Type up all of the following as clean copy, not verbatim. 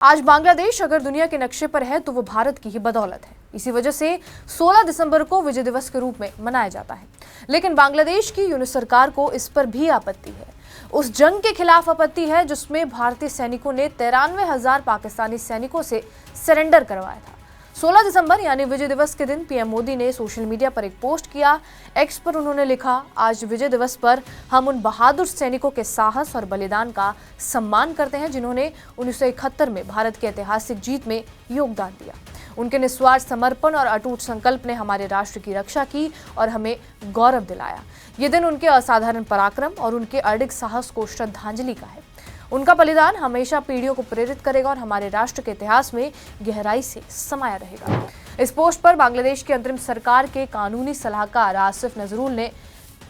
आज बांग्लादेश अगर दुनिया के नक्शे पर है तो वो भारत की ही बदौलत है। इसी वजह से 16 दिसंबर को विजय दिवस के रूप में मनाया जाता है। लेकिन बांग्लादेश की यूनिट सरकार को इस पर भी आपत्ति है। उस जंग के खिलाफ आपत्ति है जिसमें भारतीय सैनिकों ने 93,000 पाकिस्तानी सैनिकों से सरेंडर करवाया था। 16 दिसंबर यानी विजय दिवस के दिन पीएम मोदी ने सोशल मीडिया पर एक पोस्ट किया। एक्स पर उन्होंने लिखा, आज विजय दिवस पर हम उन बहादुर सैनिकों के साहस और बलिदान का सम्मान करते हैं जिन्होंने 1971 में भारत की ऐतिहासिक जीत में योगदान दिया। उनके निस्वार्थ समर्पण और अटूट संकल्प ने हमारे राष्ट्र की रक्षा की और हमें गौरव दिलाया। ये दिन उनके असाधारण पराक्रम और उनके अडिग साहस को श्रद्धांजलि का है। उनका बलिदान हमेशा पीढ़ियों को प्रेरित करेगा और हमारे राष्ट्र के इतिहास में गहराई से समाया रहेगा। इस पोस्ट पर बांग्लादेश की अंतरिम सरकार के कानूनी सलाहकार आसिफ नजरुल ने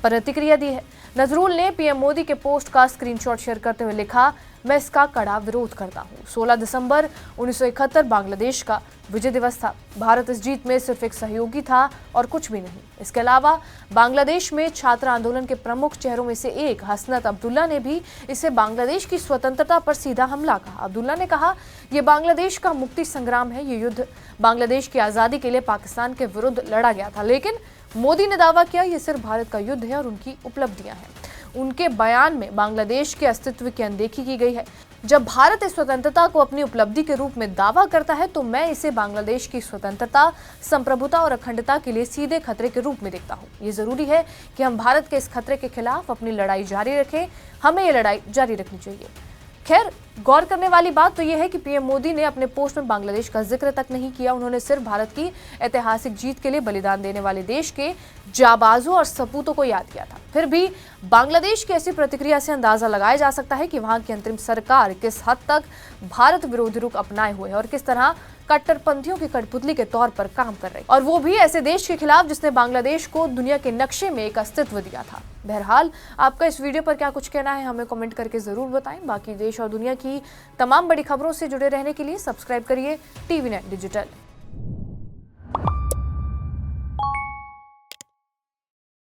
प्रतिक्रिया दी है। नजरुल ने पीएम मोदी के पोस्ट का स्क्रीनशॉट शेयर करते हुए लिखा, मैं इसका कड़ा विरोध करता हूँ। 16 दिसंबर 1971 बांग्लादेश का विजय दिवस था। भारत इस जीत में सिर्फ एक सहयोगी था और कुछ भी नहीं। इसके अलावा बांग्लादेश में छात्र आंदोलन के प्रमुख चेहरों में से एक हसनत अब्दुल्ला ने भी इसे बांग्लादेश की स्वतंत्रता पर सीधा हमला कहा। अब्दुल्ला ने कहा, यह बांग्लादेश का मुक्ति संग्राम है। ये युद्ध बांग्लादेश की आज़ादी के लिए पाकिस्तान के विरुद्ध लड़ा गया था। लेकिन मोदी ने दावा किया यह सिर्फ भारत का युद्ध है और उनकी उपलब्धियां हैं। उनके बयान में बांग्लादेश के अस्तित्व की अनदेखी की गई है। जब भारत इस स्वतंत्रता को अपनी उपलब्धि के रूप में दावा करता है तो मैं इसे बांग्लादेश की स्वतंत्रता, संप्रभुता और अखंडता के लिए सीधे खतरे के रूप में देखता हूँ। ये जरूरी है कि हम भारत के इस खतरे के खिलाफ अपनी लड़ाई जारी रखें। हमें ये लड़ाई जारी रखनी चाहिए। खैर, गौर करने वाली बात तो यह है कि पीएम मोदी ने अपने पोस्ट में बांग्लादेश का जिक्र तक नहीं किया। उन्होंने सिर्फ भारत की ऐतिहासिक जीत के लिए बलिदान देने वाले देश के जाबाजों और सपूतों को याद किया था। फिर भी बांग्लादेश की ऐसी प्रतिक्रिया से अंदाजा लगाया जा सकता है कि वहां की अंतरिम सरकार किस हद तक भारत विरोधी रुख अपनाए हुए है और किस तरह कट्टरपंथियों की कठपुतली के तौर पर काम कर रही, और वो भी ऐसे देश के खिलाफ जिसने बांग्लादेश को दुनिया के नक्शे में एक अस्तित्व दिया था। बहरहाल, आपका इस वीडियो पर क्या कुछ कहना है हमें कमेंट करके जरूर बताएं। बाकी देश और दुनिया की तमाम बड़ी खबरों से जुड़े रहने के लिए सब्सक्राइब करिए TVNet डिजिटल।